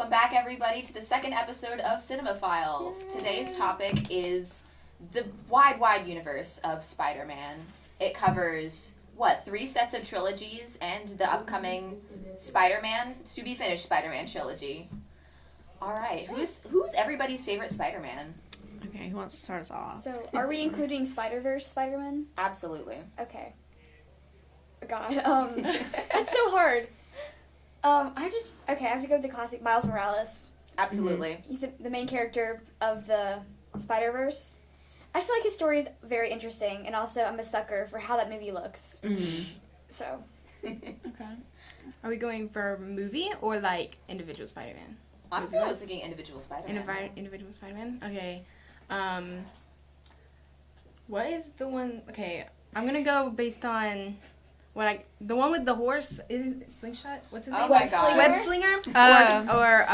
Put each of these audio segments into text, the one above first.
Welcome back, everybody, to the second episode of Cinema Files. Yay. Today's topic is the wide universe of Spider-Man. It covers, 3 sets of trilogies and the upcoming Spider-Man, to-be-finished Spider-Man trilogy. All right, who's everybody's favorite Spider-Man? Okay, who wants to start us off? So, are we including Spider-Verse Spider-Man? Absolutely. Okay. God, it's so hard. I have to go with the classic Miles Morales. Absolutely. Mm-hmm. He's the main character of the Spider-Verse. I feel like his story is very interesting, and also I'm a sucker for how that movie looks. Mm-hmm. So. Okay. Are we going for movie or, like, individual Spider-Man? Honestly, I was thinking individual Spider-Man. Individual Spider-Man? Okay. What is the one... Okay, I'm gonna go based on... the one with the horse is Slingshot? What's his name? My God. Web Slinger? Or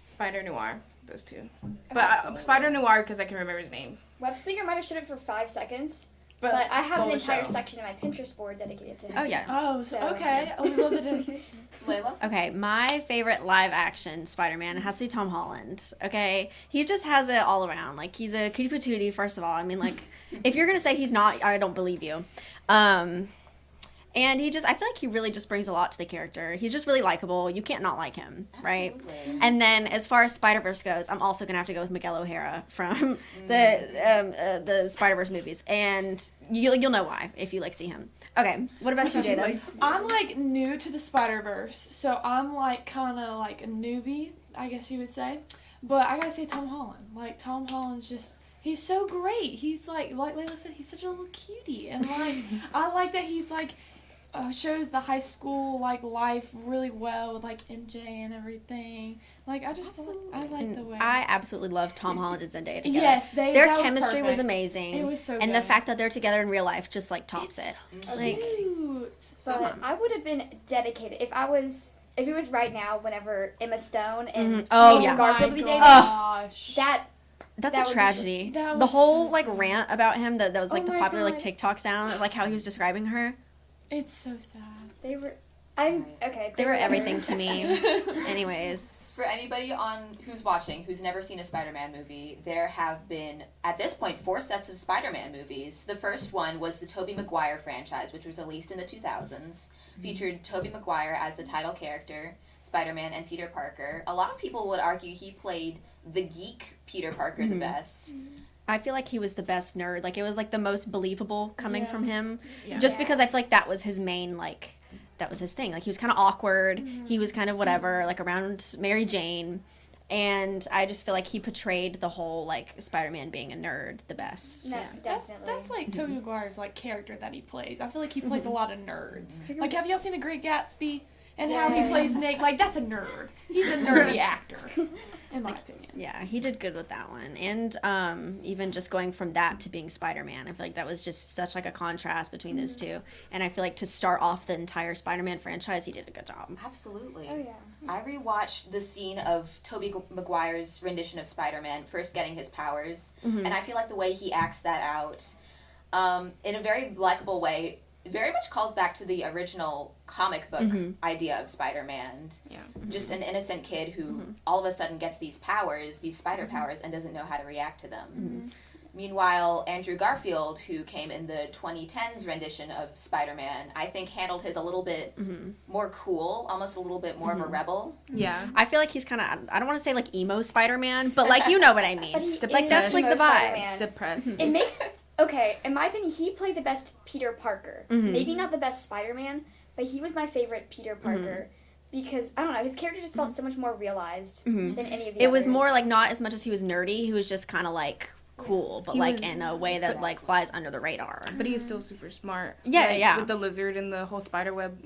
Spider Noir. Those two. But Spider Noir because I can remember his name. Web Slinger might have showed it for 5 seconds. But I have an entire section of my Pinterest board dedicated to him. Oh, yeah. Oh, okay. Yeah. Oh, we love the dedication. Layla? Okay, my favorite live-action Spider-Man has to be Tom Holland, okay? He just has it all around. Like, he's a cutie patootie, first of all. I mean, like, if you're going to say he's not, I don't believe you. And I feel like he really just brings a lot to the character. He's just really likable. You can't not like him, right? Absolutely. And then as far as Spider-Verse goes, I'm also going to have to go with Miguel O'Hara from the Spider-Verse movies. And you'll know why if you, see him. Okay, what about you, Jada? I'm, new to the Spider-Verse, so I'm, kind of a newbie, I guess you would say. But I gotta say Tom Holland. Tom Holland's just... He's so great. He's, like Layla said, he's such a little cutie. And, I like that he's, shows the high school life really well with MJ and everything. I like the way. I absolutely love Tom Holland and Zendaya together. Yes, their chemistry was amazing. It was so good. And the fact that they're together in real life just tops it. So cute. I would have been dedicated if it was right now whenever Emma Stone and Garfield would be dating. Gosh. That's a tragedy. The whole rant about him that was the popular TikTok sound, how he was describing her. It's so sad. They were everything to me. Anyways. For anybody who's watching who's never seen a Spider-Man movie, there have been, at this point, 4 sets of Spider-Man movies. The first one was the Tobey Maguire franchise, which was released in the 2000s. Featured Tobey Maguire as the title character, Spider-Man, and Peter Parker. A lot of people would argue he played the geek Peter Parker the best. I feel like he was the best nerd. It was the most believable coming from him. Yeah. Just because I feel like that was his main that was his thing. He was kind of awkward. Mm-hmm. He was kind of whatever, around Mary Jane. And I just feel like he portrayed the whole Spider-Man being a nerd the best. No, definitely. That's Tobey Maguire's character that he plays. I feel like he plays a lot of nerds. Have y'all seen The Great Gatsby? And how he plays Nick, that's a nerd. He's a nerdy actor, in my opinion. Yeah, he did good with that one. And even just going from that to being Spider-Man, I feel like that was just such a contrast between those two. And I feel like to start off the entire Spider-Man franchise, he did a good job. Absolutely. Oh, yeah. I rewatched the scene of Tobey Maguire's rendition of Spider-Man first getting his powers, and I feel like the way he acts that out, in a very likable way, very much calls back to the original comic book idea of Spider-Man. Yeah. Just an innocent kid who all of a sudden gets these powers, these spider powers, and doesn't know how to react to them. Meanwhile, Andrew Garfield, who came in the 2010s rendition of Spider-Man, I think handled his a little bit more cool, almost a little bit more of a rebel. Yeah. I feel like he's kind of, I don't want to say emo Spider-Man, but you know what I mean. That's the emo vibe. Spider-Man. Suppressed. It makes... Okay, in my opinion, he played the best Peter Parker. Maybe not the best Spider-Man, but he was my favorite Peter Parker. Because, I don't know, his character just felt so much more realized than any of the others. It was more not as much as he was nerdy, he was just kind of cool, but in a way that flies under the radar. But he was still super smart. Yeah. With the lizard and the whole spider web.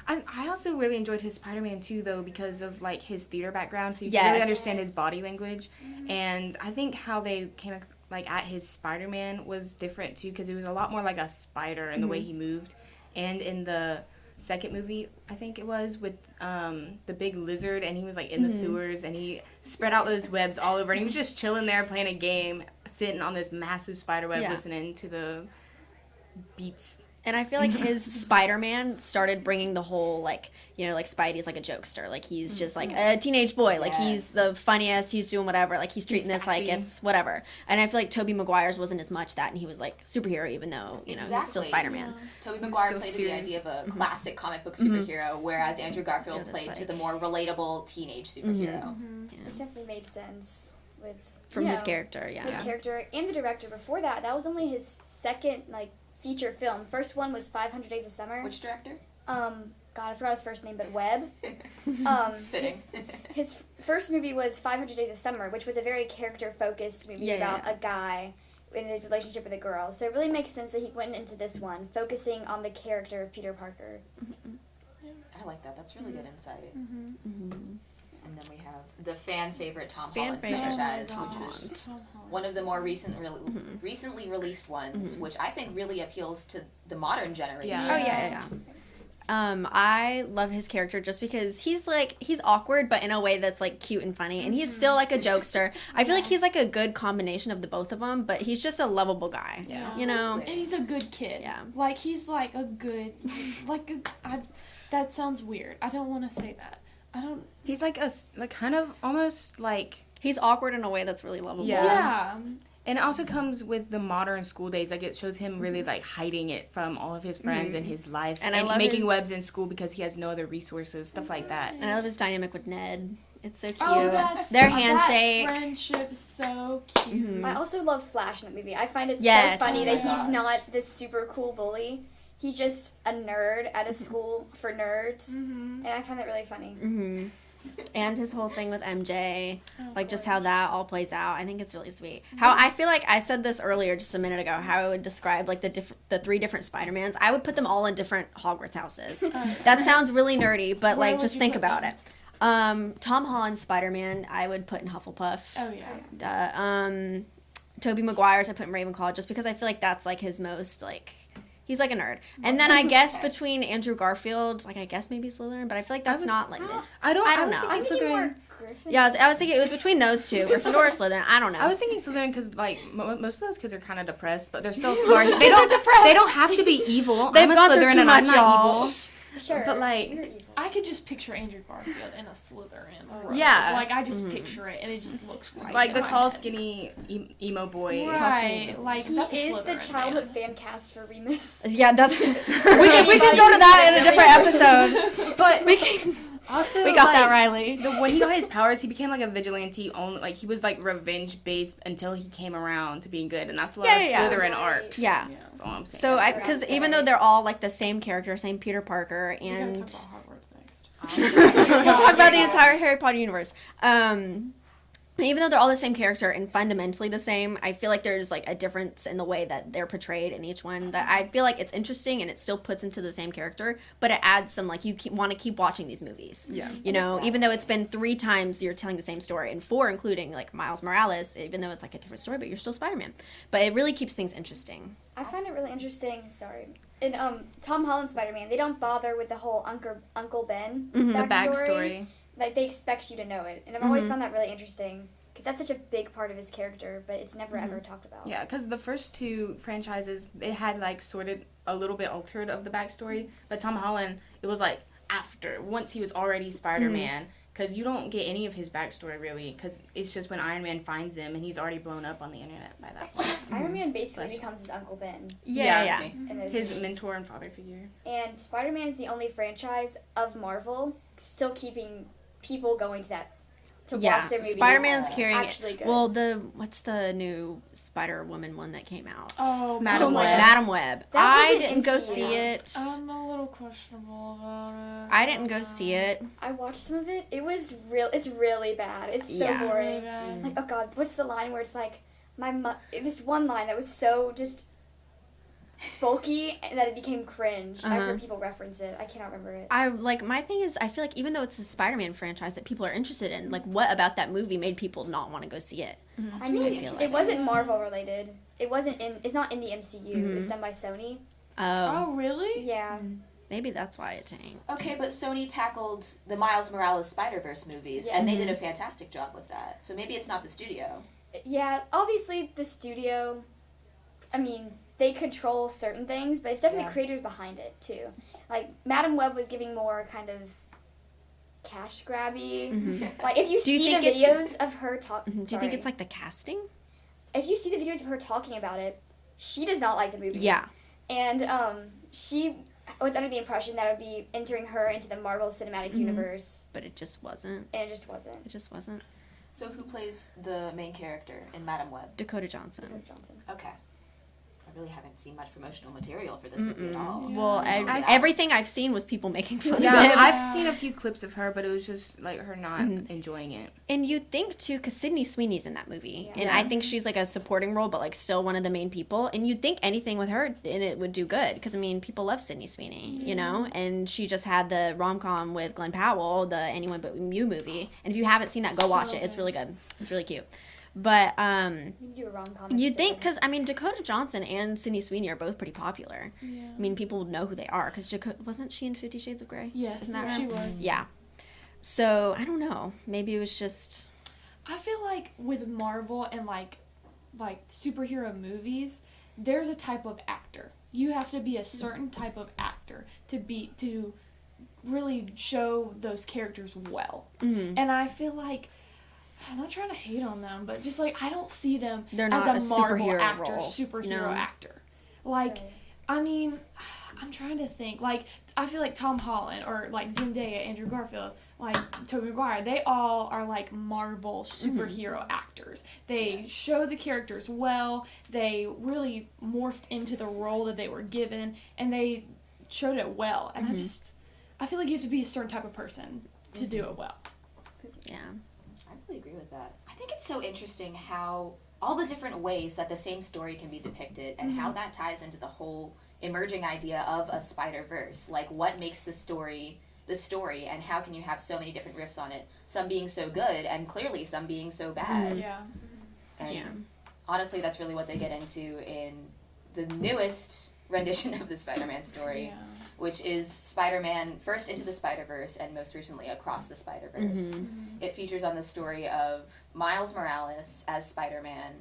I also really enjoyed his Spider-Man too, though, because of his theater background, so you can really understand his body language. And I think how they came at his Spider-Man was different too, because it was a lot more like a spider in the way he moved. And in the second movie, I think it was, with the big lizard, and he was in the sewers, and he spread out those webs all over, and he was just chilling there playing a game, sitting on this massive spider web, listening to the beats And I feel like his Spider-Man started bringing the whole, like, you know, like, Spidey's like a jokester. Like, he's just, like, a teenage boy. Like, he's the funniest. He's doing whatever. Like, he's treating this like it's whatever. And I feel like Tobey Maguire's wasn't as much that, and he was, like, superhero, even though, you know, he's still Spider-Man. Tobey Maguire played to the idea of a classic comic book superhero, whereas Andrew Garfield played to the more relatable teenage superhero. Which definitely made sense with... From his character, The character and the director before that. That was only his second, like, feature film. First one was 500 Days of Summer. Which director? God, I forgot his first name, but Webb. Fitting. His first movie was 500 Days of Summer, which was a very character-focused movie about a guy in a relationship with a girl. So it really makes sense that he went into this one, focusing on the character of Peter Parker. I like that. That's really good insight. And then we have the fan favorite Tom Holland franchise, which was one of the more recently released ones, which I think really appeals to the modern generation. Yeah. I love his character just because he's awkward, but in a way that's like cute and funny, and he's still like a jokester. I feel like he's like a good combination of the both of them, but he's just a lovable guy. Yeah. You know, and he's a good kid. Yeah, like he's like a good, that sounds weird. I don't want to say that. He's like kind of almost like... He's awkward in a way that's really lovable. Yeah. And it also comes with the modern school days. Like, it shows him really, like, hiding it from all of his friends and his life. And I love making webs in school because he has no other resources, stuff like that. And I love his dynamic with Ned. It's so cute. Oh, their handshake. That friendship is so cute. I also love Flash in the movie. I find it so funny that he's not this super cool bully. He's just a nerd at a school for nerds. And I find that really funny. And his whole thing with MJ, just how that all plays out, I think it's really sweet. How I feel like I said this earlier just a minute ago, how I would describe like the 3 different Spider-Mans. I would put them all in different Hogwarts houses. That sounds really nerdy, but like just think about it. Tom Holland's Spider-Man, I would put in Hufflepuff. Oh yeah. Tobey Maguire's I put in Ravenclaw just because I feel like that's like his most like. He's like a nerd. And then I guess between Andrew Garfield, like I guess maybe Slytherin, but I feel like that's not like I don't know. I'm thinking more Gryffindor. Yeah, I was thinking it was between those two, Gryffindor or Slytherin. I don't know. I was thinking Slytherin because like most of those kids are kind of depressed, but they're still smart. They don't have to be evil. They've I'm a gone Slytherin through too and much, I'm not y'all. evil. Sure. But like, You're evil. I could just picture Andrew Garfield in a Slytherin. Robe. Yeah. Like I just picture it, and it just looks right. like in the my tall, head. skinny emo boy. Right. Like He that's a is the Slytherin childhood man. fan cast for Remus. Yeah, that's. we can go to that in a different episode. But We can. also, We got like, that, Riley. When he got his powers, he became like a vigilante. Only like he was like revenge based until he came around to being good, and that's a lot of Slytherin arcs. Yeah. That's all I'm saying. So That's because right. even though they're all like the same character, same Peter Parker, We and gotta talk about Hogwarts next. we'll talk about the entire Harry Potter universe. Even though they're all the same character and fundamentally the same, I feel like there's like a difference in the way that they're portrayed in each one that I feel like it's interesting and it still puts into the same character, but it adds some like you want to keep watching these movies. Yeah. You know, even though it's been 3 times you're telling the same story, and 4 including like Miles Morales, even though it's like a different story, but you're still Spider-Man. But it really keeps things interesting. I find it really interesting. In Tom Holland Spider-Man, they don't bother with the whole Uncle Ben Mhm. the backstory. Like they expect you to know it, and I've always found that really interesting because that's such a big part of his character, but it's never ever talked about. Yeah, because the first 2 franchises, they had like sorted a little bit altered of the backstory, but Tom Holland, it was like once he was already Spider-Man, because you don't get any of his backstory really, because it's just when Iron Man finds him and he's already blown up on the internet by that point. Iron Man basically becomes his Uncle Ben. Yeah. In those His movies. mentor and father figure. And Spider-Man is the only franchise of Marvel still keeping people going to watch their movies. Spider-Man's carrying actually good. Well, what's the new Spider-Woman one that came out? Oh, Madam my Web. God. Madam Web. That I wasn't didn't go MCU. see it. I'm a little questionable about it. I didn't go see it. I watched some of it. It was it's really bad. It's so Yeah. boring. Okay. Like, oh god, what's the line where it's like this one line that was so just bulky and that it became cringe. I've heard people reference it. I cannot remember it. My thing is, I feel like even though it's a Spider-Man franchise that people are interested in, like what about that movie made people not want to go see it? I mean, feel it like- wasn't Marvel related. It's not in the MCU. It's done by Sony. Oh, really? Yeah. Maybe that's why it tanked. Okay, but Sony tackled the Miles Morales Spider-Verse movies, and they did a fantastic job with that. So maybe it's not the studio. Yeah, obviously the studio, I mean, they control certain things, but it's definitely Yeah. creators behind it too. Like Madam Web was giving more kind of cash grabby. Mhm. Like if you Do you see the think it's- videos of her talking, Do you think it's like the casting? if you see the videos of her talking about it, she does not like the movie. Yeah. And she was under the impression that it would be entering her into the Marvel Cinematic Universe, But it just wasn't. and it just wasn't. It just wasn't. So who plays the main character in Madam Web? Dakota Johnson. Dakota Johnson. Okay. I really haven't seen much promotional material for this movie at all. Yeah. Well, I've- everything I've seen was people making fun Yeah, of it. I've seen a few clips of her, but it was just like her not enjoying it. And you'd think too, because Sydney Sweeney's in that movie, Yeah. and I think she's like a supporting role, but like still one of the main people. And you'd think anything with her in it would do good, because I mean, people love Sydney Sweeney, you know. And she just had the rom com with Glenn Powell, the Anyone But You movie. And if you haven't seen that, go watch it. It's really good. It's really cute. But You can do a rom-com. you'd think, episode. because I mean, Dakota Johnson and Sydney Sweeney are both pretty popular. Yeah. I mean, people would know who they are, because wasn't she in 50 Shades of Grey? Yes, Isn't that she right? was. Yeah. So I don't know. Maybe it was just. I feel like with Marvel and like superhero movies, there's a type of actor. You have to be a certain type of actor to really show those characters well. Mhm. And I feel like I'm not trying to hate on them, but just like I don't see them They're as not a a Marvel superhero actor, role, superhero you know? actor. Like, Right. I mean, I'm trying to think. Like, I feel like Tom Holland or like Zendaya, Andrew Garfield, like Tobey Maguire, they all are like Marvel superhero actors. They show the characters well. They really morphed into the role that they were given, and they showed it well. And I feel like you have to be a certain type of person to do it well. Yeah. I really agree with that. I think it's so interesting how all the different ways that the same story can be depicted and how that ties into the whole emerging idea of a Spider-Verse. Like, what makes the story, and how can you have so many different riffs on it? Some being so good, and clearly some being so bad. Yeah. And Yeah. honestly, that's really what they get into in the newest rendition of the Spider-Man story, Yeah. which is Spider-Man First Into the Spider-Verse and most recently Across the Spider-Verse. It features on the story of Miles Morales as Spider-Man.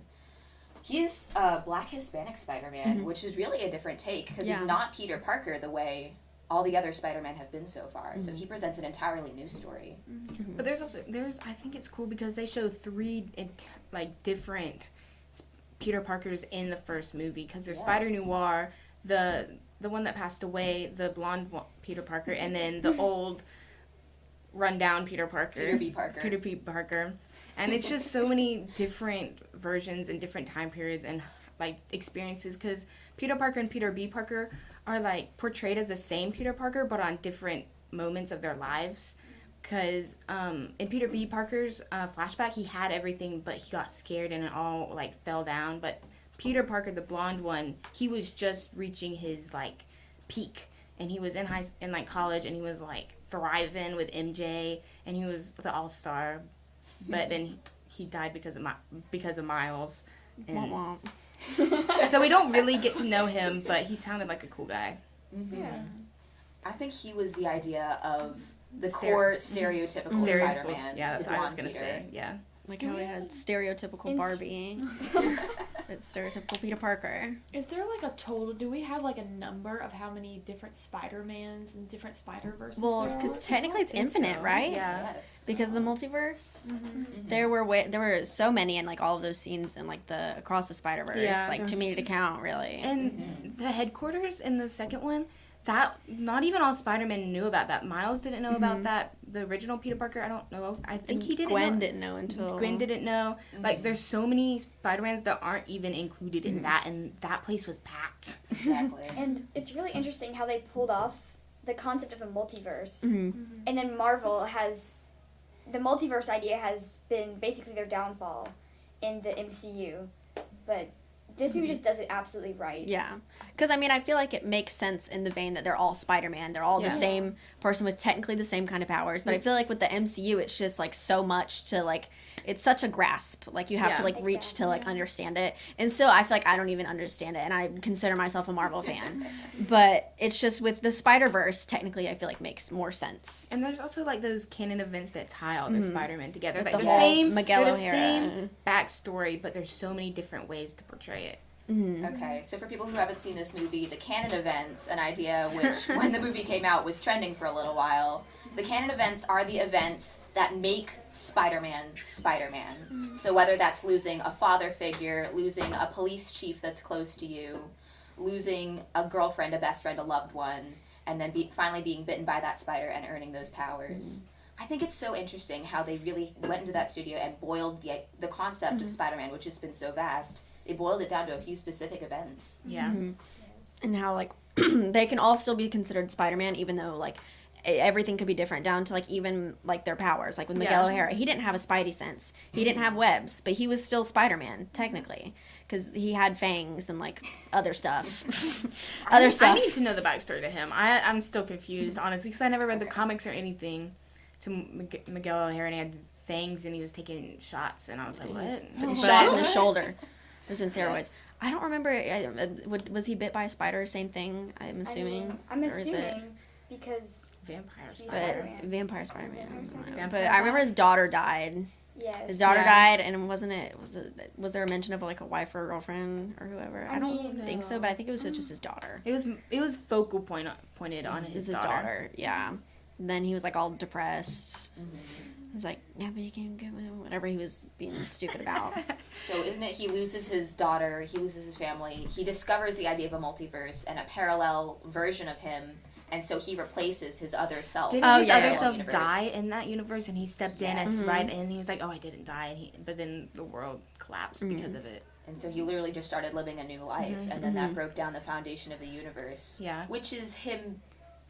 He's a black Hispanic Spider-Man, which is really a different take because Yeah. he's not Peter Parker the way all the other Spider-Men have been so far. So he presents an entirely new story. But I think it's cool because they show three different Peter Parkers in the first movie, because there's Spider Yes. Noir, the one that passed away, the blonde Peter Parker, and then the old rundown Peter Parker. Peter B. Parker. Peter B. Parker. And it's just so many different versions and different time periods and like experiences, because Peter Parker and Peter B. Parker are like portrayed as the same Peter Parker but on different moments of their lives. Because in Peter B. Parker's flashback, he had everything, but he got scared and it all like fell down. But Peter Parker, the blonde one, he was just reaching his like peak, and he was in college, and he was like thriving with MJ, and he was the all-star. But then he died because of Miles. And Womp womp. so we don't really get to know him, but he sounded like a cool guy. Yeah. I think he was the idea of the Stere- core stereotypical Spider-Man. Yeah, that's the what I was blonde gonna Peter. say. Yeah. Like how we had stereotypical Barbie. It's stereotypical Peter Parker. Is there like a total? Do we have like a number of how many different Spider-Mans and different Spider-Verses Well, there are? because technically it's infinite, so. right? Yeah. Yes. Because of the multiverse. Mm-hmm. There were so many in like all of those scenes in like the Across the Spider-Verse. Yeah, like too there's- many to count, really. And the headquarters in the second one, that not even all Spider-Man knew about that. Miles didn't know about that. The original Peter Parker, I don't know. I think he didn't Gwen know. didn't know until Gwen didn't know. Like, there's so many Spider-Mans that aren't even included in that, and that place was packed. Exactly. And it's really interesting how they pulled off the concept of a multiverse. Mhm. And then Marvel has, the multiverse idea has been basically their downfall in the MCU. But this movie just does it absolutely right. Yeah. Because, I mean, I feel like it makes sense in the vein that they're all Spider-Man. They're all the same person with technically the same kind of powers. But I feel like with the MCU, it's just, like, so much to, like, it's such a grasp. Like, you have to, like, reach to, like, understand it. And still, I feel like I don't even understand it. And I consider myself a Marvel fan. But it's just with the Spider-Verse, technically, I feel like makes more sense. And there's also, like, those canon events that tie all the Spider-Man together. Like, The the whole same, Miguel they're the O'Hara. same backstory, but there's so many different ways to portray it. Okay, so for people who haven't seen this movie, the canon events, an idea which, when the movie came out, was trending for a little while. The canon events are the events that make Spider-Man Spider-Man. So whether that's losing a father figure, losing a police chief that's close to you, losing a girlfriend, a best friend, a loved one, and then finally being bitten by that spider and earning those powers. I think it's so interesting how they really went into that studio and boiled the concept of Spider-Man, which has been so vast. They boiled it down to a few specific events. Yeah. And how, like, they can all still be considered Spider-Man, even though, like, everything could be different, down to, like, even, like, their powers. Like, with Miguel O'Hara, he didn't have a Spidey sense. He didn't have webs, but he was still Spider-Man, technically. Because he had fangs and, like, other stuff. I need to know the backstory to him. I'm still confused, honestly, because I never read the comics or anything to Miguel O'Hara, and he had fangs, and he was taking shots, and I was like, what? Shots in his shoulder. There's been steroids. Yes. I don't remember. Was he bit by a spider? Same thing, I'm assuming. I'm Or is it- assuming because Vampire He's Spider. Spider-Man. Vampire Spider-Man. Spider-Man. But I remember his daughter died. yes. His daughter Yeah. died, and was there a mention of, like, a wife or a girlfriend or whoever? I don't think so, but I think it was just his daughter. It was focal pointed on It was his his daughter. daughter, yeah. And then he was, like, all depressed. He's like, nobody can get me, whatever he was being stupid about. So isn't it he loses his daughter, he loses his family, he discovers the idea of a multiverse and a parallel version of him, and so he replaces his other self. Didn't his yeah, other yeah. self Universe. die in that universe, and he stepped in and Yes. right in, and he was like, oh, I didn't die, but then the world collapsed because of it. And so he literally just started living a new life, and then that broke down the foundation of the universe. Yeah. Which is him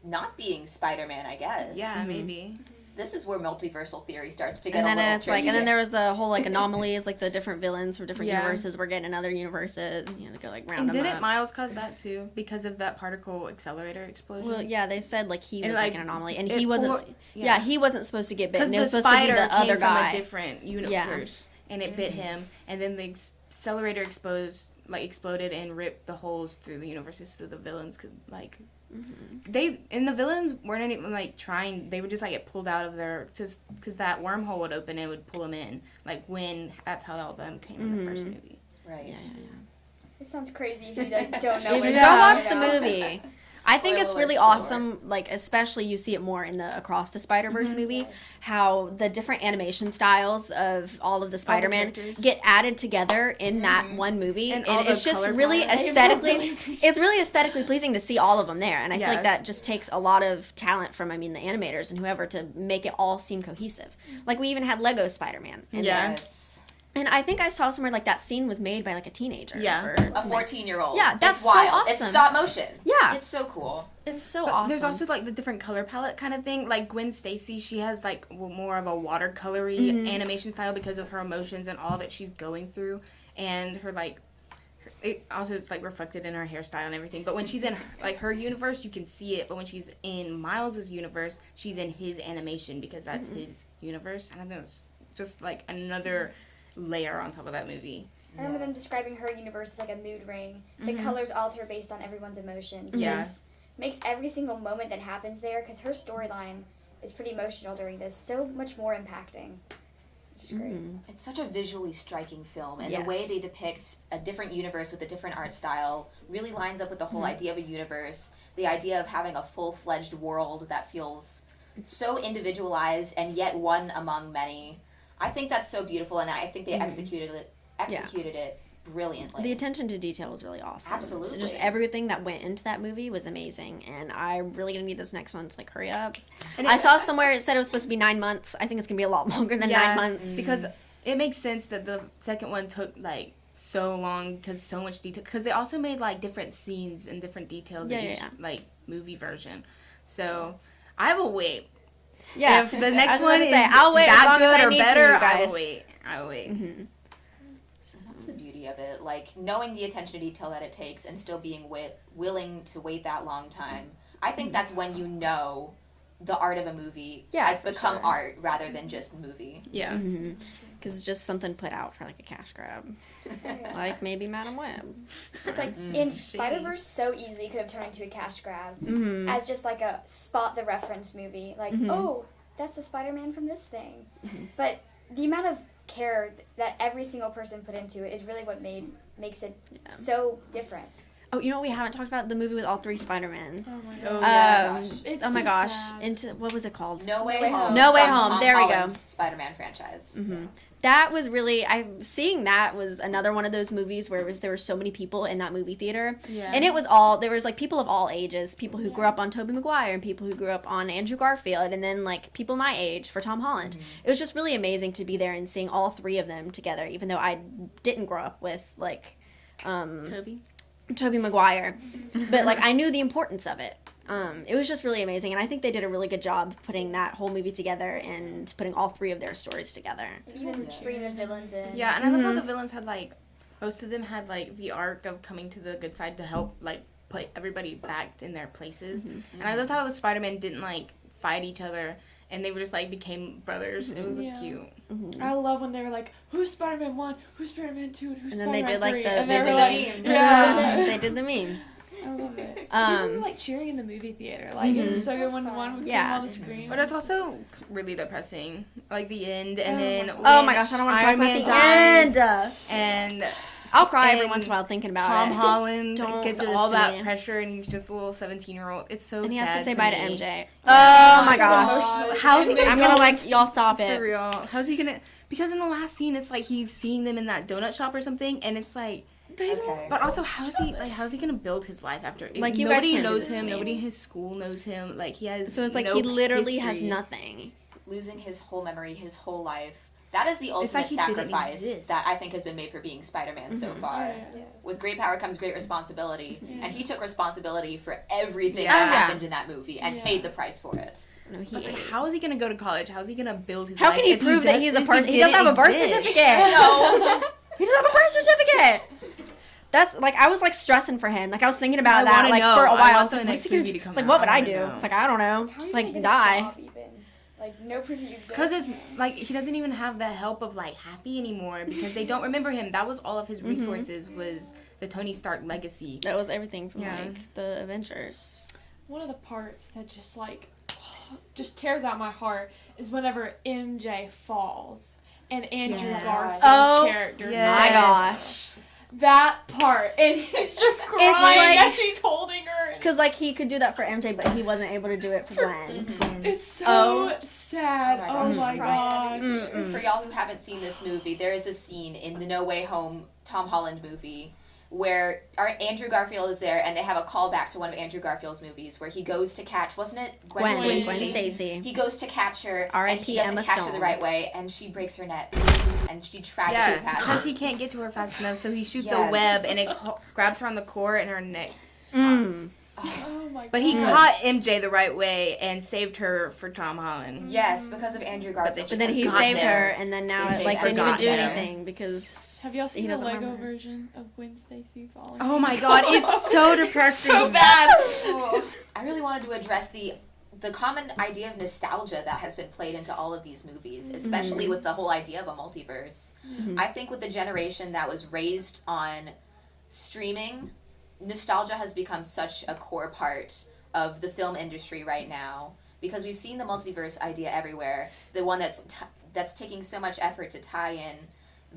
not being Spider-Man, I guess. Yeah, maybe. This is where multiversal theory starts to get And a then little it's like, tricky. and then there was the whole, like, anomalies, like the different villains from different Yeah. universes were getting in other universes, and you know, go, like, round And them didn't up. Miles cause that too because of that particle accelerator explosion? Well, yeah, they said, like, he And, was, like, like, an anomaly, and it he wasn't, pour- yeah, he wasn't supposed to get bitten. Because It was the supposed to be spider the other came guy. from a different universe, and it bit him, and then the accelerator exploded and ripped the holes through the universes so the villains could, like... The villains weren't even, like, trying. They would just, like, get pulled out of their... Just because that wormhole would open and it would pull them in. Like, when... That's how all of them came in the first movie. Right. Yeah. This sounds crazy if you don't know If it. you now, go watch you the know? movie. I think Spoiler it's really alert, spoiler. awesome, like, especially you see it more in the Across the Spider-Verse movie, Yes. how the different animation styles of all of the Spider-Man characters. get added together in that one movie. And And, all the it's just color really palette. aesthetically, it's really aesthetically pleasing to see all of them there. And I feel Yeah. like that just takes a lot of talent from, the animators and whoever to make it all seem cohesive. Like, we even had Lego Spider-Man. And, Yeah. Yes. and I think I saw somewhere, like, that scene was made by, like, a teenager. Yeah. or A something. 14-year-old. Yeah, that's it's so wild. It's awesome. stop motion. Yeah. It's so cool. It's so But awesome. there's also, like, the different color palette kind of thing. Like, Gwen Stacy, she has, like, more of a watercolory animation style because of her emotions and all that she's going through. And her, like... It also, it's, like, reflected in her hairstyle and everything. But when she's in, like, her universe, you can see it. But when she's in Miles's universe, she's in his animation because that's his universe. And I think it's just, like, another layer on top of that movie. I remember them describing her universe as like a mood ring. The colors alter based on everyone's emotions. Yeah. Makes every single moment that happens there, because her storyline is pretty emotional during this, so much more impacting. Which is great. It's such a visually striking film, and Yes. the way they depict a different universe with a different art style really lines up with the whole idea of a universe, the idea of having a full-fledged world that feels so individualized and yet one among many. I think that's so beautiful, and I think they executed it brilliantly. The attention to detail was really awesome. Absolutely. Just everything that went into that movie was amazing, and I'm really gonna need this next one to, like, hurry up. And I saw somewhere it said it was supposed to be 9 months. I think it's gonna be a lot longer than 9 months. Because it makes sense that the second one took, like, so long because so much detail. Because they also made, like, different scenes and different details in each, like, movie version. So I will wait. Yeah, If the I next was one gonna is say, I'll wait as that long as good I or need to, better, you I guys. will wait. I will wait. That's the beauty of it. Like, knowing the attention to detail that it takes and still being willing to wait that long time. I think that's when you know the art of a movie has for become sure. art rather than just movie. Yeah. Because it's just something put out for, like, a cash grab, like maybe Madam Web. It's like in Spider-Verse so easily could have turned into a cash grab as just like a spot the reference movie. Like, oh, that's the Spider-Man from this thing. But the amount of care that every single person put into it is really what makes it so different. Oh, you know what we haven't talked about? The movie with all 3 Spider-Man. Oh my Oh, god. yeah. Oh my so gosh. sad. What was it called? No Way Home. No Way from Home. Tom There we go. Holland's Spider-Man franchise. Mm-hmm. That was really, seeing that was another one of those movies where there were so many people in that movie theater. Yeah. And there was like people of all ages, people who grew up on Tobey Maguire and people who grew up on Andrew Garfield, and then like people my age for Tom Holland. Mm-hmm. It was just really amazing to be there and seeing all 3 of them together, even though I didn't grow up with like Tobey Maguire. But like I knew the importance of it. It was just really amazing, and I think they did a really good job putting that whole movie together and putting all 3 of their stories together. Even bringing the villains in. Yeah, and I love how the villains had like, most of them had like the arc of coming to the good side to help like put everybody back in their places. And I loved how the Spider-Man didn't like fight each other, and they were just like became brothers. It was like, cute. I love when they were like, "Who's Spider-Man 1? Who's Spider-Man 2? And who's And then Spider-Man they did like 3? the And they they did were like, the yeah. they did the meme. I love it. People were like cheering in the movie theater. Like it was so good when the one would come on the screen. But it's also really depressing, like the end, and then oh my gosh, I don't want to talk about the end. And I'll cry every and once in a while thinking about Tom it. Holland Don't gets do this all to that me. pressure, and he's just a little 17-year-old. It's so sad. And he has to say bye to me. MJ. Oh my gosh. Gosh. How's he gonna I'm gonna like y'all stop For it. real. How's he gonna? Because in the last scene, it's like he's seeing them in that donut shop or something, and it's like. Okay. But also, how's he gonna build his life after? Like, you guys nobody can't do knows this to him. me. Nobody in his school knows him. Like he has. So it's like no he literally has history. nothing. Losing his whole memory, his whole life. That is the It's like ultimate he didn't sacrifice exist. that I think has been made for being Spider-Man so far. Yes. With great power comes great responsibility, and he took responsibility for everything Yeah. that Oh, yeah. happened in that movie and paid the price for it. No, he But, like, ate. how is he gonna go to college? How is he gonna build his How life? can he if prove that does- he's a if person? He doesn't have a birth didn't exist? certificate. No. He doesn't have a birth certificate. That's like I was like stressing for him. Like I was thinking about I that wanna like know. for a I while. I want was the like, next what's he gonna movie do? to come It's like out. what would I I wanna do? know. It's like I don't know. How Just are you like gonna die. get a job even? Like no proof you exist. Because it's like he doesn't even have the help of like Happy anymore because they don't remember him. That was all of his resources was the Tony Stark legacy. That was everything from Yeah. like the Avengers. One of the parts that just like just tears out my heart is whenever MJ falls and Andrew Yeah. Garfield's Oh, character. yes. My says gosh. that part, and he's just crying like- as he's holding her. Because like he could do that for MJ, but he wasn't able to do it for Gwen. It's so Oh. sad. Oh Oh my my gosh. gosh. Mm-mm. For y'all who haven't seen this movie, there is a scene in the No Way Home Tom Holland movie where Andrew Garfield is there, and they have a callback to one of Andrew Garfield's movies where he goes to catch, wasn't it Gwen Stacy? Stacy. He goes to catch her, and R.I.P. he doesn't Emma catch her the Stone. right way, and she breaks her neck, and she tragically Yeah, passes. because he can't get to her fast enough, so he shoots a Yes. web and it grabs her on the core and her neck. Mm. Oh my god. But he caught MJ the right way and saved her for Tom Holland. Yes, because of Andrew Garfield. But then he because saved got her, there. and then now He it saved like her. didn't even Got do there. anything because Have y'all seen the doesn't Lego remember her. version of Gwen Stacy falling? Oh my god, it's so depressing. so bad. I really wanted to address the common idea of nostalgia that has been played into all of these movies, especially with the whole idea of a multiverse. I think with the generation that was raised on streaming, nostalgia has become such a core part of the film industry right now because we've seen the multiverse idea everywhere. The one that's taking so much effort to tie in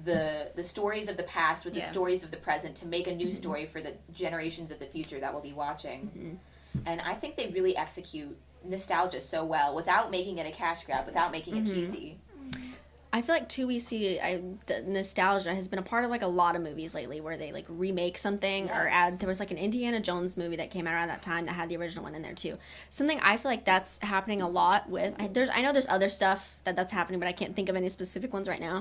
the stories of the past with the stories of the present to make a new story for the generations of the future that we'll be watching. And I think they really execute nostalgia so well without making it a cash grab, without making it cheesy. I feel like too we see the nostalgia has been a part of like a lot of movies lately where they like remake something or add. There was like an Indiana Jones movie that came out around that time that had the original one in there too. Something I feel like that's happening a lot with. I know there's other stuff that's happening, but I can't think of any specific ones right now.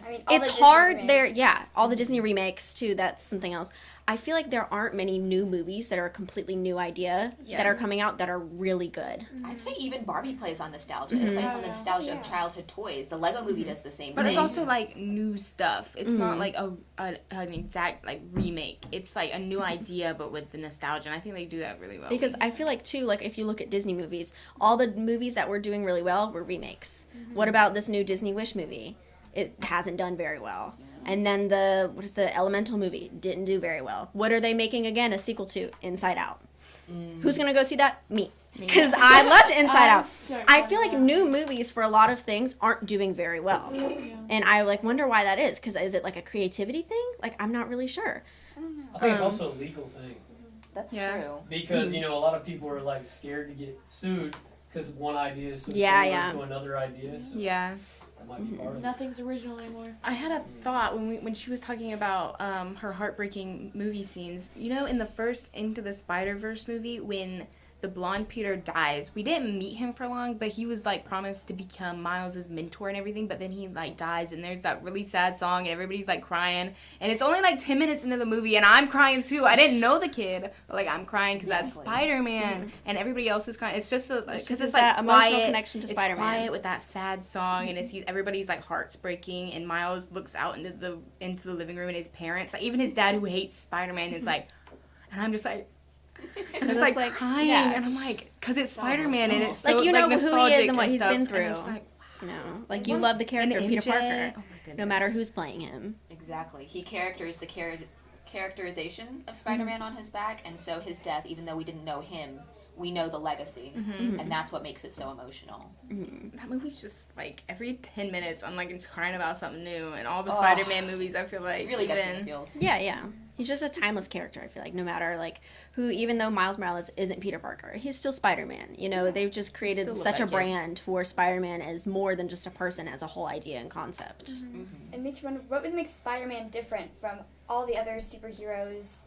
I mean, all It's the Disney hard there. remakes. Yeah, all the Disney remakes too. That's something else. I feel like there aren't many new movies that are a completely new idea that are coming out that are really good. I'd say even Barbie plays on nostalgia. It plays on the nostalgia of childhood toys. The Lego movie does the same But thing. it's also like new stuff. It's not like an exact like remake. It's like a new idea, but with the nostalgia. And I think they do that really well. Because I feel like too, like if you look at Disney movies, all the movies that were doing really well were remakes. What about this new Disney Wish movie? It hasn't done very well. And then the Elemental movie didn't do very well. What are they making again a sequel to? Inside Out. Who's gonna go see that? Me. because I loved Inside I'm Out. so I glad feel like that. new movies for a lot of things aren't doing very well, Yeah. and I like wonder why that is. Because is it like a creativity thing? Like I'm not really sure. I think it's also a legal thing That's Yeah. true. because a lot of people are like scared to get sued because one idea is so Yeah, similar yeah. to another idea. So Yeah. that might be part of it. Nothing's original anymore. I had a thought when she was talking about her heartbreaking movie scenes. In the first Into the Spider-Verse movie, when the blonde Peter dies, we didn't meet him for long, but he was like promised to become Miles' mentor and everything, but then he like dies, and there's that really sad song and everybody's like crying, and it's only like 10 minutes into the movie and I'm crying too. I didn't know the kid, but like I'm crying because that's Exactly. Spider-Man, and everybody else is crying. It's just because it's that like emotional quiet, connection to it's Spider-Man. quiet with that sad song, and everybody's like hearts breaking, and Miles looks out into the living room, and his parents, like even his dad who hates Spider-Man, is like, and I'm just like. I'm just like crying, yeah. and I'm like, because it's So Spider-Man, and it's so, Like, you know who he is nostalgic and what he's stuff, been and through. I'm just like, You know, like you love the character of Peter MJ, Parker, oh my goodness. no matter who's playing him. Exactly. He characters the characterization of Spider-Man on his back, and so his death, even though we didn't know him, we know the legacy, and that's what makes it so emotional. That movie's just like every 10 minutes I'm like just crying about something new, and all the Oh. Spider-Man movies I feel like It really gets in even the feels. Yeah, yeah. He's just a timeless character, I feel like, no matter, like, who, even though Miles Morales isn't Peter Parker, he's still Spider-Man. You know, they've just Still created love such that a kid. brand for Spider-Man as more than just a person, as a whole idea and concept. It makes you wonder what would make Spider-Man different from all the other superheroes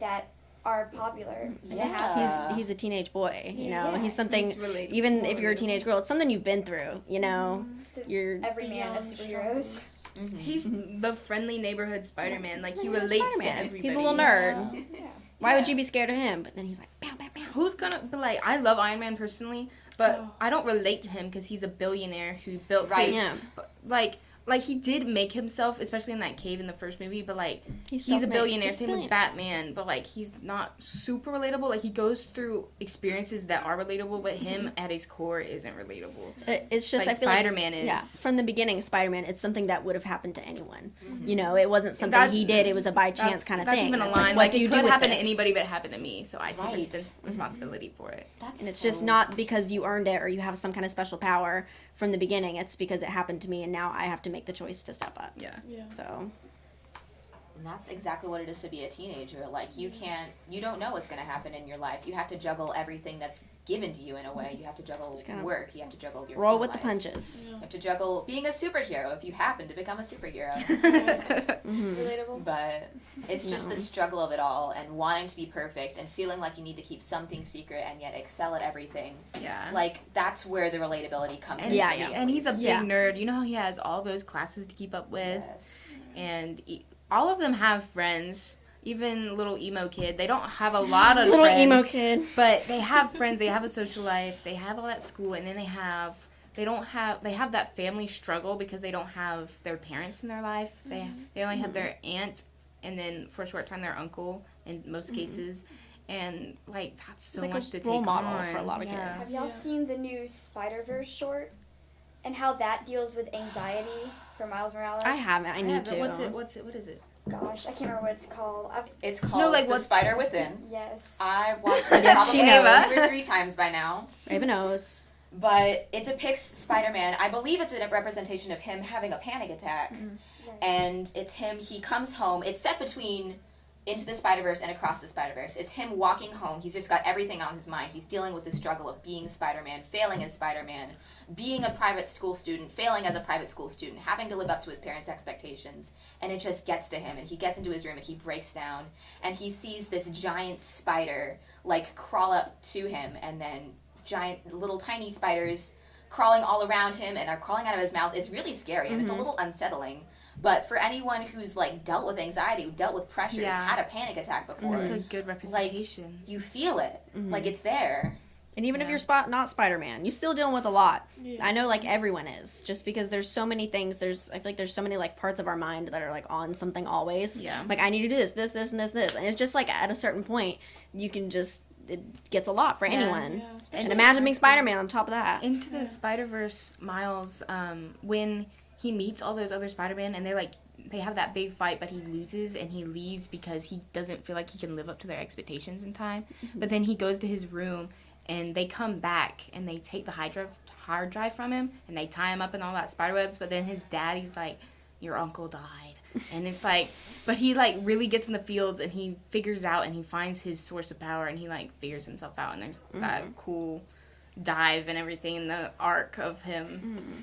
that are popular. And that have- Yeah. He's a teenage boy, you know? Yeah. He's something, He's really even if you're a teenage girl, it's something you've been through, you know? the You're... every man of Beyond superheroes. Mm-hmm. He's the friendly neighborhood Spider-Man. Like he Yeah, relates to Spider-Man. everybody. He's a little nerd. Yeah. Why would Yeah. you be scared of him? But then he's like, bam, bam, bam. Who's gonna be like? I love Iron Man personally, but Oh. I don't relate to him because he's a billionaire who built Right. his, like he did make himself, especially in that cave in the first movie. But like he's a self-made. billionaire. He's a Same with billionaire. Batman, but like he's not super relatable. Like he goes through experiences that are relatable, but him at his core isn't relatable. It's just, Like I feel Spider-Man like, is. yeah, from the beginning, Spider-Man, it's something that would have happened to anyone. You know, it wasn't something That- he did, it was a by chance kind of That's thing. even a It's line. what Like do you it do could with happen to this? anybody, but it happened to me, so I take Right. responsibility for it. That's And it's so- just not because you earned it or you have some kind of special power from the beginning. It's because it happened to me and now I have to make the choice to step up. Yeah. Yeah. So, And that's exactly what it is to be a teenager. Like, you don't know what's going to happen in your life. You have to juggle everything that's given to you in a way. You have to juggle kinda work. You have to juggle your roll home with the life. punches. You have to juggle being a superhero if you happen to become a superhero. Relatable. But it's just No. the struggle of it all and wanting to be perfect and feeling like you need to keep something secret and yet excel at everything. Yeah. Like, that's where the relatability comes in. Yeah, for me, yeah. at And he's a least. big Yeah. nerd. You know how he has all those classes to keep up with, Yes. and all of them have friends. Even little emo kid, they don't have a lot of Little friends, emo kid. but they have friends. They have a social life. They have all that school, and then they have that family struggle because they don't have their parents in their life. They only have their aunt, and then for a short time their uncle in most cases, and like that's so Like a much to role take model on for a lot of Yeah. kids. Have y'all Yeah. seen the new Spider-Verse short? And how that deals with anxiety for Miles Morales? I haven't. I Yeah, need but to. What is it? Gosh, I can't remember what it's called. It's called like, The what's- Spider Within. Yes. I've watched it Yes, she probably knows. 2 or 3 times by now. Raven knows. But it depicts Spider-Man. I believe it's a representation of him having a panic attack. And it's him, he comes home. It's set between Into the Spider-Verse and Across the Spider-Verse. It's him walking home. He's just got everything on his mind. He's dealing with the struggle of being Spider-Man, failing as Spider-Man, being a private school student, failing as a private school student, having to live up to his parents' expectations. And it just gets to him. And he gets into his room and he breaks down. And he sees this giant spider, like, crawl up to him. And then giant, little tiny spiders crawling all around him and are crawling out of his mouth. It's really scary and it's a little unsettling. But for anyone who's like dealt with anxiety, dealt with pressure, Yeah. had a panic attack before, It's a good representation. you feel it. Like it's there. And even if Yeah. you're not Spider-Man, you're still dealing with a lot. Yeah. I know, like, everyone is. Just because there's so many things, I feel like there's so many, like, parts of our mind that are, like, on something always. Yeah. Like, I need to do this, this, this, and this, this. And it's just, like, at a certain point, you can just, it gets a lot for anyone. Yeah, especially And imagine being high school. Spider-Man on top of that. Into the Spider-Verse, Miles, when he meets all those other Spider-Man and they have that big fight, but he loses and he leaves because he doesn't feel like he can live up to their expectations in time. But then he goes to his room and they come back and they take the hard drive from him and they tie him up in all that spider webs. But then his dad, he's like, your uncle died. And it's like, but he like really gets in the fields and he figures out and he finds his source of power and he like figures himself out, and there's that cool dive and everything in the arc of him.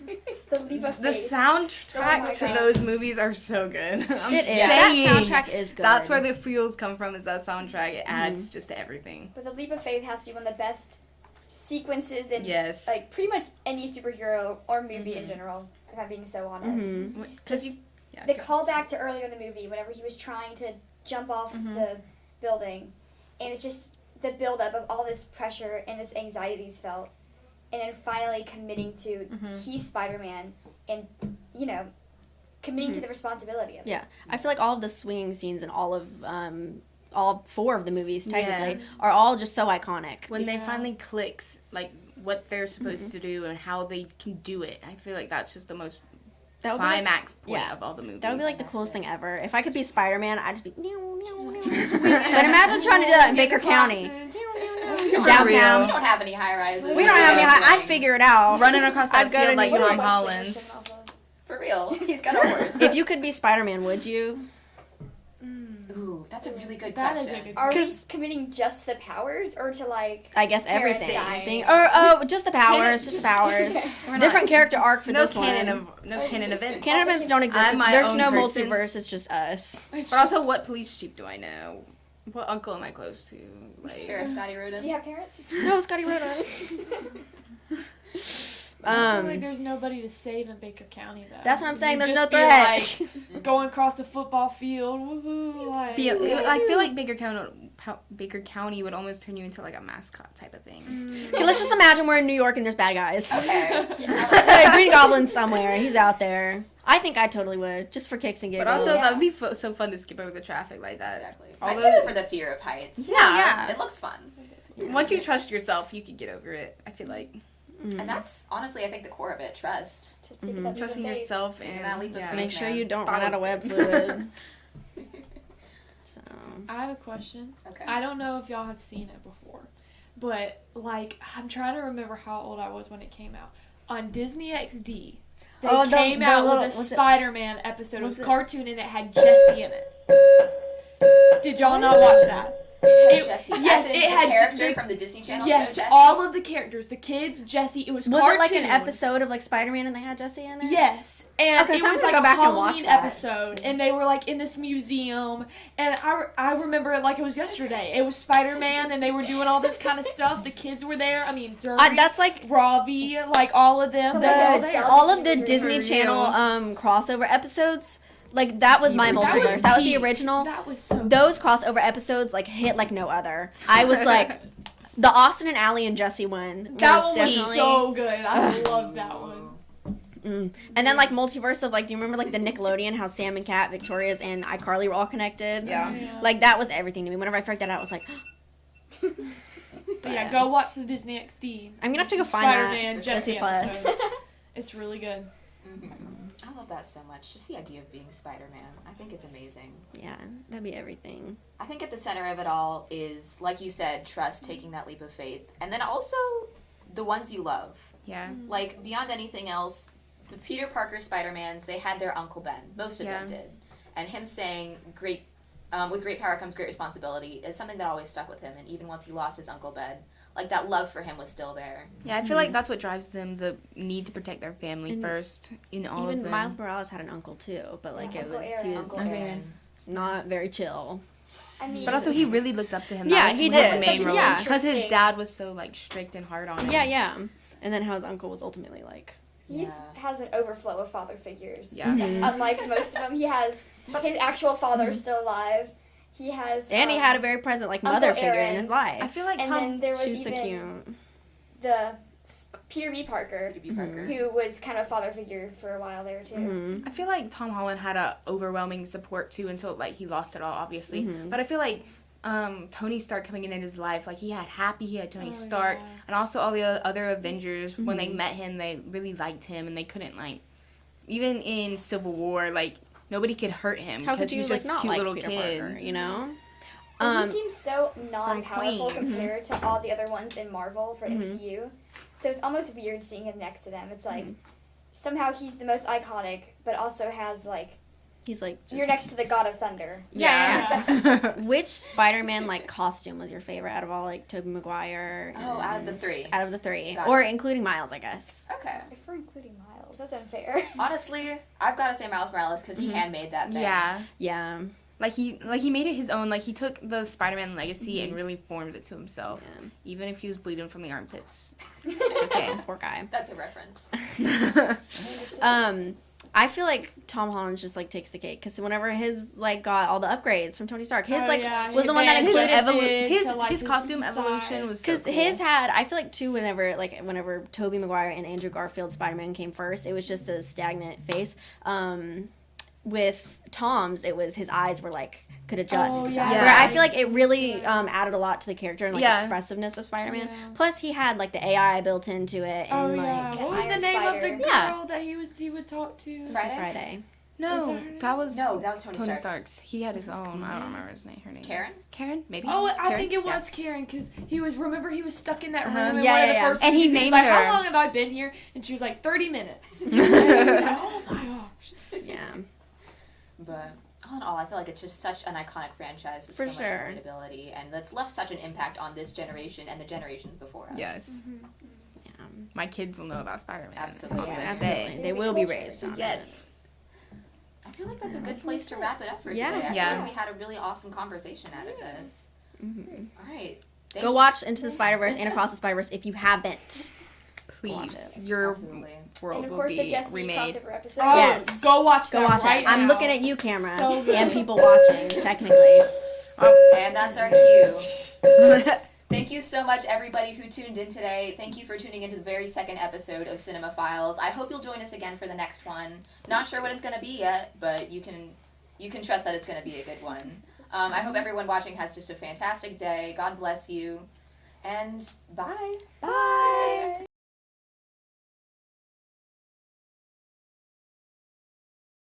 The leap of The faith. soundtrack to those movies are so good. It is. That soundtrack is good. That's where the feels come from, is that soundtrack. It adds just to everything. But the leap of faith has to be one of the best sequences in Yes. like pretty much any superhero or movie in general, if I'm being so honest. Because you... The callback to earlier in the movie, whenever he was trying to jump off the building, and it's just the buildup of all this pressure and this anxiety he's felt, and then finally committing to he's Spider-Man, and committing to the responsibility of it. Yeah, I feel like all of the swinging scenes in all of all 4 of the movies technically are all just so iconic. When they finally clicks, like what they're supposed to do and how they can do it, I feel like that's just the most climax point of all the movies. That would be like the coolest thing ever. If I could be Spider-Man, I'd just be meow, meow, meow. But imagine trying to do that in Baker County. Downtown. We don't have any high rises. We don't have any I'd figure it out. Running across that I've got field a like new Tom What Holland. is For real. He's got a horse. If you could be Spider-Man, would you? Ooh, that's a really good That question. is a good Are we 'Cause- committing just the powers, or to like? I guess Parents everything. dying. Just the powers, just the powers. Different character arc for No this canon one. no canon events. Canon events don't exist. I'm my There's own no person. multiverse. It's just us. But also, what police chief do I know? What uncle am I close to? Like, Sure, Scotty Roden. Do you have parents? No, Scotty Roden. I feel like there's nobody to save in Baker County, though. That's what I'm saying. You'd There's no just be, threat. like, going across the football field, woohoo! Like, I feel like Baker County would almost turn you into like a mascot type of thing. Okay, let's just imagine we're in New York and there's bad guys. Okay. Like, Green Goblin's somewhere. He's out there. I think I totally would, just for kicks and giggles. But also, that would be so fun to skip over the traffic like that. Exactly. I Although- get it for the fear of heights. Yeah. It looks fun. Once you trust yourself, you can get over it. I feel like And that's honestly, I think, the core of it. Trust. To take that leap of trusting faith. yourself Taking and that leap of faith. Make sure man. you don't That run out was of web it. fluid. So, I have a question. Okay. I don't know if y'all have seen it before, but like I'm trying to remember how old I was when it came out. On Disney XD, they came the out little- with a was it- Spider-Man episode. It was was it- cartoon and it had Jesse in it. Did y'all not watch that? It- Jesse. yes, As in it the had character the- from the Disney Channel Yes, show, Jesse. all of the characters, the kids, Jesse. It was was cartoon. it like an episode of like Spider-Man and they had Jesse in it? Yes, and Okay, it so I'm was gonna like go a back and watch Halloween that. episode, and they were like in this museum, and I remember it like it was yesterday. It was Spider-Man, and they were doing all this kind of stuff. The kids were there. I mean, Derby, That's like Robbie, like all of them. They Sounds like were a there. nostalgia all of the For Disney real. Channel crossover episodes. Like that was my That was multiverse. That was the peak. original. That was so. Those crossover episodes like hit like no other. I was like, the Austin and Allie and Jesse one. That was one was definitely- so good. I loved that one. And then like multiverse of like, do you remember like the Nickelodeon, how Sam and Kat, Victoria's, and iCarly were all connected? Yeah. Like that was everything to me. Whenever I figured that out, I was like, But yeah, go watch the Disney XD. I'm gonna have to go find Spider-Man that. Jesse Plus. episode. It's really good. I love that so much. Just the idea of being Spider-Man. I think it's amazing. Yeah, that'd be everything. I think at the center of it all is, like you said, trust, taking that leap of faith. And then also the ones you love. Yeah. Like, beyond anything else, the Peter Parker Spider-Mans, they had their Uncle Ben. Most of them did. And him saying, with great power comes great responsibility, is something that always stuck with him. And even once he lost his Uncle Ben, like, that love for him was still there. Yeah, I feel like that's what drives them, the need to protect their family And first in all of Even them. Miles Morales had an uncle too, but like Yeah, it Uncle was Aaron, he was Uncle Aaron. not very chill. I mean, But also, he really looked up to him. Yeah, That was he his did. main Such an role. Yeah. Because his interesting- dad was so like strict and hard on him. Yeah. And then how his uncle was ultimately like. he has an overflow of father figures. Yeah. Unlike most of them, he has his actual father still alive. He has, And he had a very present like mother Uncle figure in Aaron. his life. I feel like and Tom. then there was She was so even cute. the Peter B. Parker, Peter B. Parker. who was kind of father figure for a while there too. Mhm. I feel like Tom Holland had a overwhelming support too until like he lost it all, obviously. Mhm. But I feel like Tony Stark coming in his life, like he had Happy, he had Tony Stark, yeah. and also all the other Avengers. When they met him, they really liked him, and they couldn't like, even in Civil War, like nobody could hurt him How because could he you was like just a not cute like little Peter kid. Parker, you know? Well, he seems so non-powerful Queens. compared to all the other ones in Marvel for MCU. So it's almost weird seeing him next to them. It's like, somehow he's the most iconic, but also has, like, He's like you're next to the God of Thunder. Yeah. Which Spider-Man like costume was your favorite out of all like Tobey Maguire? Oh, out of the three. Out of the three, Got or it. including Miles, I guess. Okay. If we're including Miles, that's unfair. Honestly, I've got to say Miles Morales because he handmade that thing. Yeah. Yeah. Like he made it his own. Like he took the Spider-Man legacy and really formed it to himself. Yeah. Even if he was bleeding from the armpits. Okay, poor guy. That's a reference. I feel like Tom Holland just like takes the cake because whenever his like got all the upgrades from Tony Stark, his was the one that His included his costume evolution was so because cool. his had I feel like too whenever Tobey Maguire and Andrew Garfield Spider-Man came first, it was just the stagnant face. With Tom's, it was his eyes were like could adjust. Oh, yeah. Where I feel like it really added a lot to the character and like Yeah. expressiveness of Spider-Man. Yeah. Plus, he had like the AI built into it Oh and yeah. like What was the Iron name of the Spider. girl Yeah. that he would talk to? Friday? No, Is that was No, that was Tony Tony Stark's. Stark's. He had his own. I don't remember her name. Karen? Karen, maybe. Oh, I Karen? think it Yeah. was Karen because he was stuck in that room. Uh-huh. In Yeah, one of the yeah, first And he movies, named was like, her. How long have I been here? And she was like 30 minutes. And he was like, oh my gosh. yeah. But all in all, I feel like it's just such an iconic franchise with For so sure. much relatability, and that's left such an impact on this generation and the generations before us. Yes. My kids will know about Spider-Man. Absolutely. on this Absolutely, day. they will be raised on Yes. I feel like that's a good place to wrap it up for Yeah. today. I feel Yeah. like we had a really awesome conversation out of this. it. Mhm. All right. Go watch Into the Spider-Verse and Across the Spider-Verse if you haven't. Watch Please, it. your Absolutely. world And of will course, the be Jesse remade. crossover episode. Oh, Yes. Go watch Go that watch right it. I'm now. looking at you, camera, So good. and people watching, technically. And that's our cue. Thank you so much, everybody who tuned in today. Thank you for tuning into the very second episode of Cinema Files. I hope you'll join us again for the next one. Not sure what it's going to be yet, but you can trust that it's going to be a good one. I hope everyone watching has just a fantastic day. God bless you. And bye. Bye.